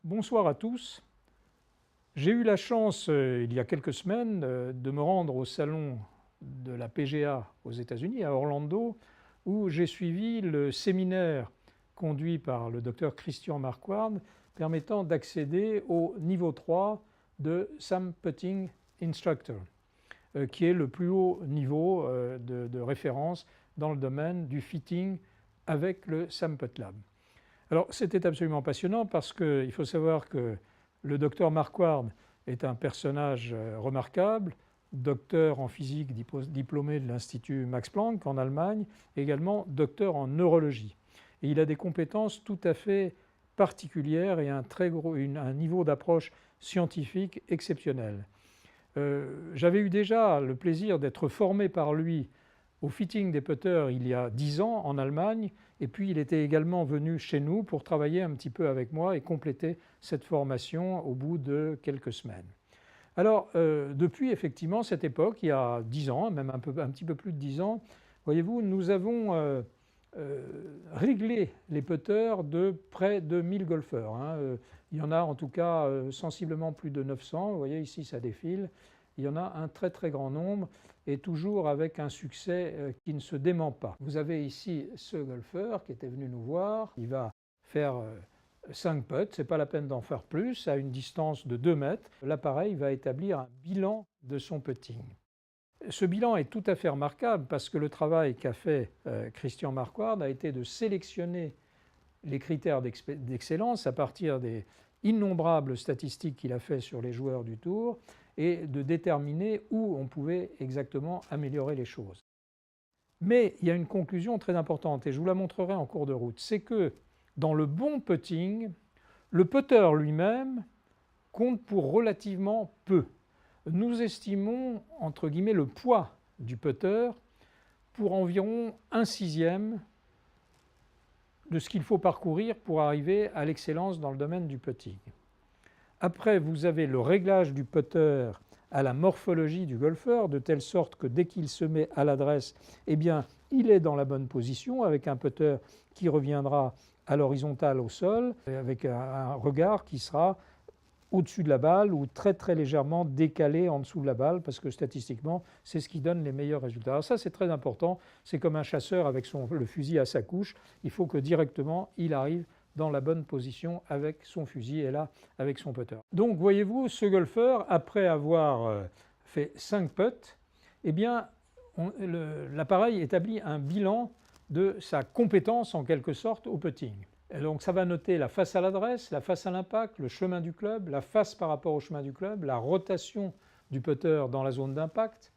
Bonsoir à tous. J'ai eu la chance, il y a quelques semaines, de me rendre au salon de la PGA aux États-Unis, à Orlando, où j'ai suivi le séminaire conduit par le docteur Christian Marquardt permettant d'accéder au niveau 3 de SAM Putting Instructor, qui est le plus haut niveau de référence dans le domaine du fitting avec le SAM Putt Lab. Alors c'était absolument passionnant parce qu'il faut savoir que le docteur Marquardt est un personnage remarquable, docteur en physique diplômé de l'Institut Max Planck en Allemagne, également docteur en neurologie. Et il a des compétences tout à fait particulières et un niveau d'approche scientifique exceptionnel. J'avais eu déjà le plaisir d'être formé par lui au fitting des putters il y a 10 ans en Allemagne, et puis il était également venu chez nous pour travailler un petit peu avec moi et compléter cette formation au bout de quelques semaines. Alors depuis effectivement cette époque, il y a 10 ans, même un petit peu plus de 10 ans, voyez-vous, nous avons réglé les putters de près de 1000 golfeurs. Il y en a en tout cas sensiblement plus de 900, vous voyez ici ça défile. Il y en a un très très grand nombre et toujours avec un succès qui ne se dément pas. Vous avez ici ce golfeur qui était venu nous voir. Il va faire 5 putts, ce n'est pas la peine d'en faire plus, à une distance de 2 mètres. L'appareil va établir un bilan de son putting. Ce bilan est tout à fait remarquable parce que le travail qu'a fait Christian Marquardt a été de sélectionner les critères d'excellence à partir des innombrables statistiques qu'il a fait sur les joueurs du tour et de déterminer où on pouvait exactement améliorer les choses. Mais il y a une conclusion très importante et je vous la montrerai en cours de route, c'est que dans le bon putting, le putter lui-même compte pour relativement peu. Nous estimons entre guillemets le poids du putter pour environ 1/6 de ce qu'il faut parcourir pour arriver à l'excellence dans le domaine du putting. Après, vous avez le réglage du putter à la morphologie du golfeur, de telle sorte que dès qu'il se met à l'adresse, eh bien, il est dans la bonne position avec un putter qui reviendra à l'horizontale au sol, avec un regard qui sera au-dessus de la balle ou très très légèrement décalé en dessous de la balle parce que statistiquement, c'est ce qui donne les meilleurs résultats. Alors ça, c'est très important. C'est comme un chasseur avec le fusil à sa couche. Il faut que directement, il arrive dans la bonne position avec son fusil et là, avec son putter. Donc, voyez-vous, ce golfeur, après avoir fait 5 putts, eh bien, l'appareil établit un bilan de sa compétence en quelque sorte au putting. Et donc ça va noter la face à l'adresse, la face à l'impact, le chemin du club, la face par rapport au chemin du club, la rotation du putter dans la zone d'impact,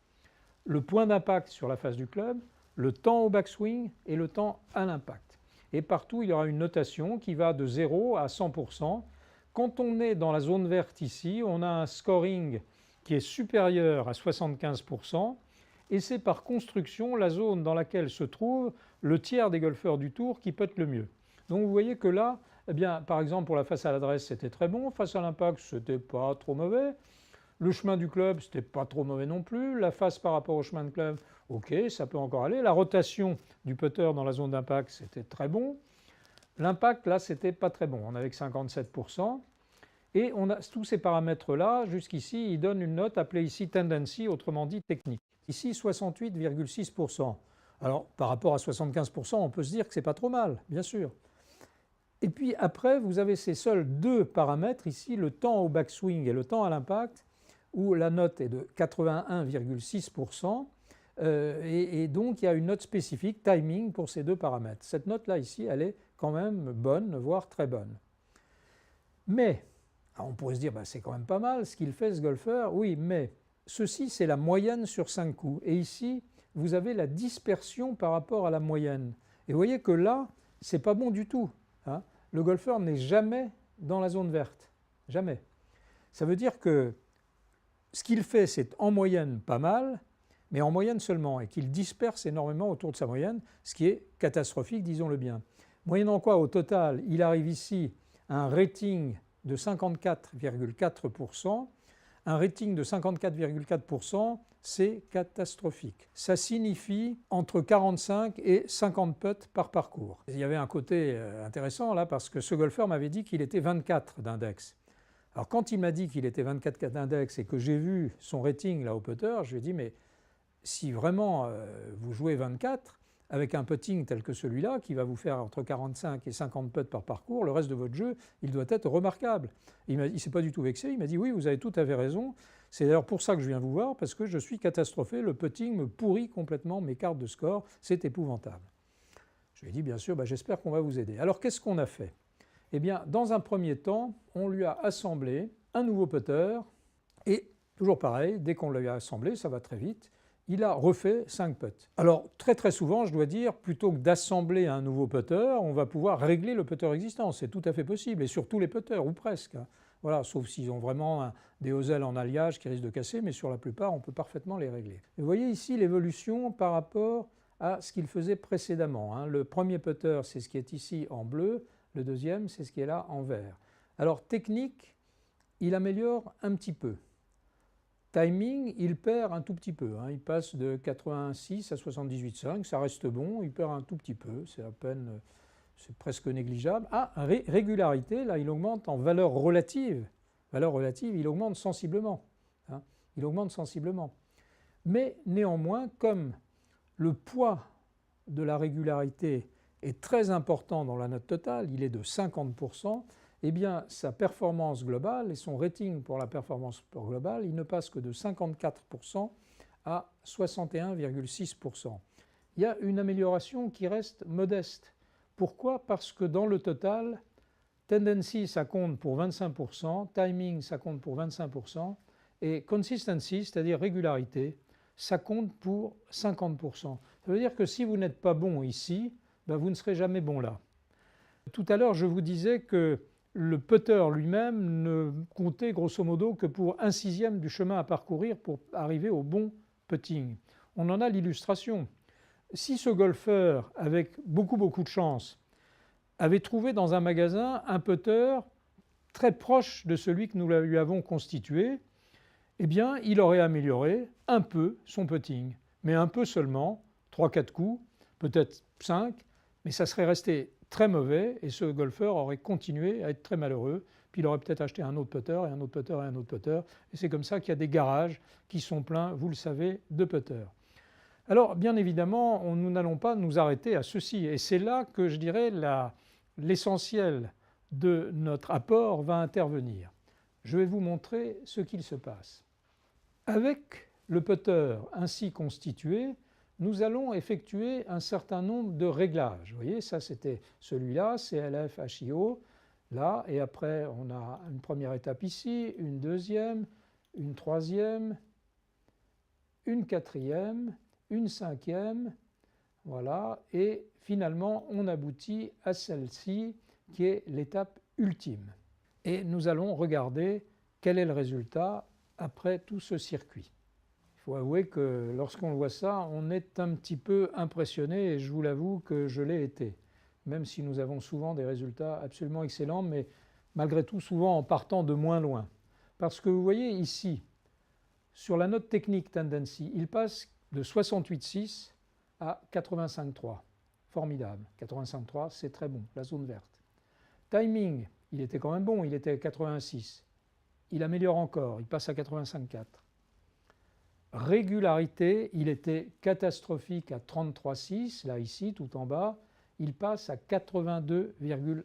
le point d'impact sur la face du club, le temps au backswing et le temps à l'impact. Et partout, il y aura une notation qui va de 0 à 100%. Quand on est dans la zone verte ici, on a un scoring qui est supérieur à 75%. Et c'est par construction la zone dans laquelle se trouve le tiers des golfeurs du tour qui putt le mieux. Donc vous voyez que là, eh bien, par exemple pour la face à l'adresse c'était très bon, face à l'impact c'était pas trop mauvais, le chemin du club c'était pas trop mauvais non plus, la face par rapport au chemin de club, ok ça peut encore aller, la rotation du putter dans la zone d'impact c'était très bon, l'impact là c'était pas très bon, on avait que 57%. Et on a tous ces paramètres-là, jusqu'ici, ils donnent une note appelée ici tendency, autrement dit technique. Ici 68,6%. Alors par rapport à 75%, on peut se dire que ce n'est pas trop mal, bien sûr. Et puis après, vous avez ces seuls 2 paramètres, ici le temps au backswing et le temps à l'impact, où la note est de 81,6%. Et donc il y a une note spécifique, timing, pour ces 2 paramètres. Cette note-là ici, elle est quand même bonne, voire très bonne. Mais, alors on pourrait se dire, c'est quand même pas mal ce qu'il fait ce golfeur. Oui, mais ceci c'est la moyenne sur 5 coups. Et ici, vous avez la dispersion par rapport à la moyenne. Et vous voyez que là, c'est pas bon du tout. Le golfeur n'est jamais dans la zone verte. Jamais. Ça veut dire que ce qu'il fait, c'est en moyenne pas mal, mais en moyenne seulement, et qu'il disperse énormément autour de sa moyenne, ce qui est catastrophique, disons-le bien. Moyennant quoi, au total, il arrive ici à un rating de 54,4%, un rating de 54,4%, c'est catastrophique. Ça signifie entre 45 et 50 putts par parcours. Il y avait un côté intéressant là parce que ce golfeur m'avait dit qu'il était 24 d'index. Alors quand il m'a dit qu'il était 24 d'index et que j'ai vu son rating là au putter, je lui ai dit mais si vraiment vous jouez 24 avec un putting tel que celui-là qui va vous faire entre 45 et 50 putts par parcours, le reste de votre jeu, il doit être remarquable. Il ne s'est pas du tout vexé, il m'a dit oui, vous avez tout à fait raison. C'est d'ailleurs pour ça que je viens vous voir, parce que je suis catastrophé, le putting me pourrit complètement mes cartes de score, c'est épouvantable. Je lui ai dit bien sûr, j'espère qu'on va vous aider. Alors qu'est-ce qu'on a fait? Eh bien, dans un premier temps, on lui a assemblé un nouveau putter et toujours pareil, dès qu'on l'a assemblé, ça va très vite, il a refait 5 putts. Alors très souvent, je dois dire, plutôt que d'assembler un nouveau putter, on va pouvoir régler le putter existant. C'est tout à fait possible, et sur tous les putters, ou presque. Voilà, sauf s'ils ont vraiment des hosels en alliage qui risquent de casser, mais sur la plupart, on peut parfaitement les régler. Vous voyez ici l'évolution par rapport à ce qu'il faisait précédemment. Le premier putter, c'est ce qui est ici en bleu, le deuxième, c'est ce qui est là en vert. Alors technique, il améliore un petit peu. Timing, il perd un tout petit peu. Il passe de 86 à 78,5, ça reste bon, il perd un tout petit peu, c'est à peine, c'est presque négligeable. Régularité, là, il augmente en valeur relative. Valeur relative, il augmente sensiblement. Il augmente sensiblement. Mais néanmoins, comme le poids de la régularité est très important dans la note totale, il est de 50%, eh bien sa performance globale et son rating pour la performance globale, il ne passe que de 54% à 61,6%. Il y a une amélioration qui reste modeste. Pourquoi? Parce que dans le total, tendency ça compte pour 25%, timing ça compte pour 25%, et consistency, c'est-à-dire régularité, ça compte pour 50%. Ça veut dire que si vous n'êtes pas bon ici, vous ne serez jamais bon là. Tout à l'heure, je vous disais que le putter lui-même ne comptait grosso modo que pour 1/6 du chemin à parcourir pour arriver au bon putting. On en a l'illustration. Si ce golfeur, avec beaucoup de chance, avait trouvé dans un magasin un putter très proche de celui que nous lui avons constitué, eh bien, il aurait amélioré un peu son putting, mais un peu seulement, 3-4 coups, peut-être 5, mais ça serait resté très mauvais et ce golfeur aurait continué à être très malheureux, puis il aurait peut-être acheté un autre putter et un autre putter et un autre putter, et c'est comme ça qu'il y a des garages qui sont pleins, vous le savez, de putters. Alors bien évidemment, nous n'allons pas nous arrêter à ceci, et c'est là que je dirais l'essentiel de notre apport va intervenir. Je vais vous montrer ce qu'il se passe. Avec le putter ainsi constitué, nous allons effectuer un certain nombre de réglages. Vous voyez, ça c'était celui-là, CLF, HIO, là, et après on a une première étape ici, une deuxième, une troisième, une quatrième, une cinquième, voilà, et finalement on aboutit à celle-ci qui est l'étape ultime. Et nous allons regarder quel est le résultat après tout ce circuit. Il faut avouer que lorsqu'on voit ça, on est un petit peu impressionné et je vous l'avoue que je l'ai été. Même si nous avons souvent des résultats absolument excellents, mais malgré tout souvent en partant de moins loin. Parce que vous voyez ici, sur la note technique tendency, il passe de 68,6 à 85,3. Formidable. 85,3, c'est très bon, la zone verte. Timing, il était quand même bon, il était à 86. Il améliore encore, il passe à 85,4. Régularité, il était catastrophique à 33,6, là ici tout en bas, il passe à 82,1.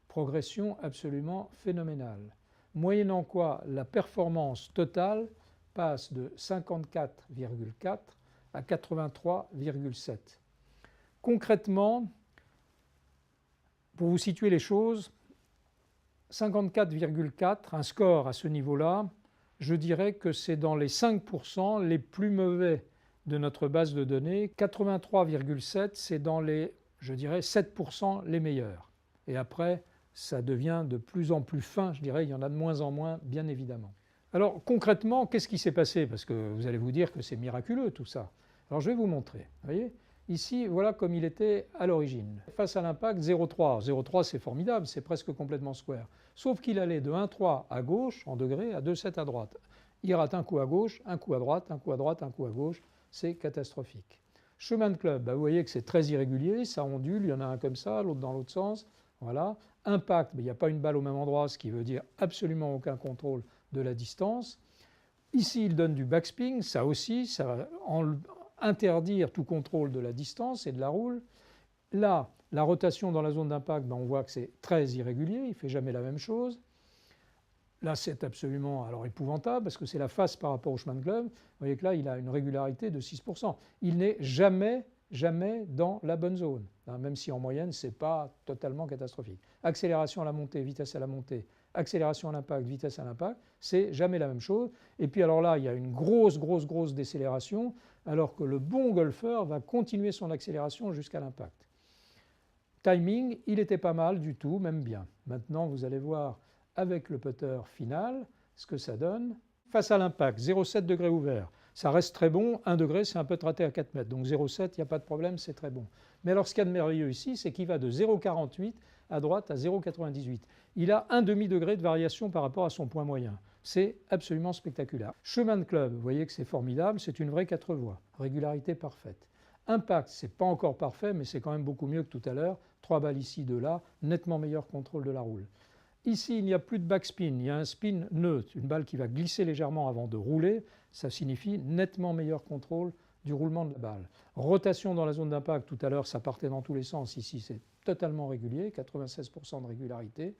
Progression absolument phénoménale. Moyennant quoi la performance totale passe de 54,4 à 83,7. Concrètement, pour vous situer les choses, 54,4, un score à ce niveau-là, je dirais que c'est dans les 5% les plus mauvais de notre base de données. 83,7, c'est dans les, je dirais, 7% les meilleurs. Et après, ça devient de plus en plus fin, je dirais, il y en a de moins en moins, bien évidemment. Alors concrètement, qu'est-ce qui s'est passé? Parce que vous allez vous dire que c'est miraculeux tout ça. Alors je vais vous montrer. Vous voyez, Ici, voilà comme il était à l'origine. Face à l'impact, 0,3. 0,3 c'est formidable, c'est presque complètement square. Sauf qu'il allait de 1,3 à gauche en degrés à 2,7 à droite. Il rate un coup à gauche, un coup à droite, un coup à droite, un coup à gauche. C'est catastrophique. Chemin de club, vous voyez que c'est très irrégulier, ça ondule, il y en a un comme ça, l'autre dans l'autre sens. Voilà. Impact, il n'y a pas une balle au même endroit, ce qui veut dire absolument aucun contrôle de la distance. Ici, il donne du backspin, ça aussi, ça va interdire tout contrôle de la distance et de la roule. Là, la rotation dans la zone d'impact, on voit que c'est très irrégulier, il ne fait jamais la même chose. Là, c'est absolument épouvantable parce que c'est la face par rapport au chemin de club. Vous voyez que là, il a une régularité de 6%. Il n'est jamais dans la bonne zone, même si en moyenne, ce n'est pas totalement catastrophique. Accélération à la montée, vitesse à la montée, accélération à l'impact, vitesse à l'impact, c'est jamais la même chose. Et puis alors là, il y a une grosse décélération, alors que le bon golfeur va continuer son accélération jusqu'à l'impact. Timing, il était pas mal du tout, même bien. Maintenant, vous allez voir avec le putter final ce que ça donne. Face à l'impact, 0,7 degré ouvert, ça reste très bon. 1 degré, c'est un peu raté à 4 mètres. Donc 0,7, il n'y a pas de problème, c'est très bon. Mais alors ce qu'il y a de merveilleux ici, c'est qu'il va de 0,48 à droite à 0,98. Il a un demi-degré de variation par rapport à son point moyen. C'est absolument spectaculaire. Chemin de club, vous voyez que c'est formidable, c'est une vraie 4 voies. Régularité parfaite. Impact, ce n'est pas encore parfait, mais c'est quand même beaucoup mieux que tout à l'heure. 3 balles ici, 2 là, nettement meilleur contrôle de la roule. Ici, il n'y a plus de backspin, il y a un spin neutre, une balle qui va glisser légèrement avant de rouler. Ça signifie nettement meilleur contrôle du roulement de la balle. Rotation dans la zone d'impact, tout à l'heure, ça partait dans tous les sens. Ici, c'est totalement régulier, 96% de régularité.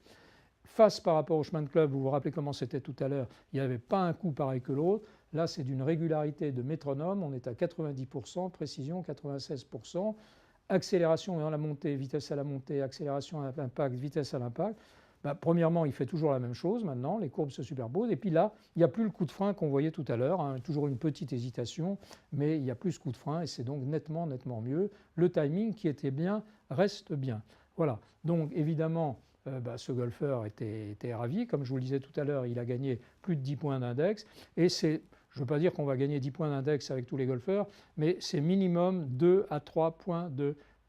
Face par rapport au chemin de club, vous vous rappelez comment c'était tout à l'heure, il n'y avait pas un coup pareil que l'autre. Là, c'est d'une régularité de métronome, on est à 90%, précision 96%. Accélération dans la montée, vitesse à la montée, accélération à l'impact, vitesse à l'impact. Premièrement, il fait toujours la même chose maintenant, les courbes se superposent. Et puis là, il n'y a plus le coup de frein qu'on voyait tout à l'heure, toujours une petite hésitation, mais il n'y a plus ce coup de frein et c'est donc nettement mieux. Le timing qui était bien reste bien. Voilà, donc évidemment, ce golfeur était ravi. Comme je vous le disais tout à l'heure, il a gagné plus de 10 points d'index. Et c'est, je ne veux pas dire qu'on va gagner 10 points d'index avec tous les golfeurs, mais c'est minimum 2 à 3 points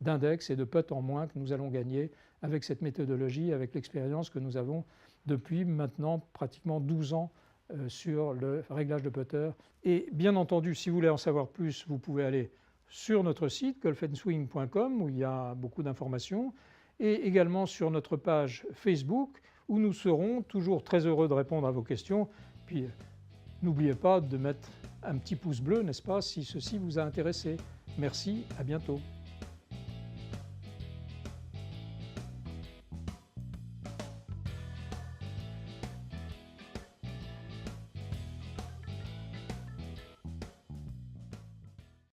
d'index et de putt en moins que nous allons gagner avec cette méthodologie, avec l'expérience que nous avons depuis maintenant pratiquement 12 ans sur le réglage de putter. Et bien entendu, si vous voulez en savoir plus, vous pouvez aller sur notre site golfandswing.com où il y a beaucoup d'informations et également sur notre page Facebook où nous serons toujours très heureux de répondre à vos questions. Puis n'oubliez pas de mettre un petit pouce bleu, n'est-ce pas, si ceci vous a intéressé. Merci, à bientôt.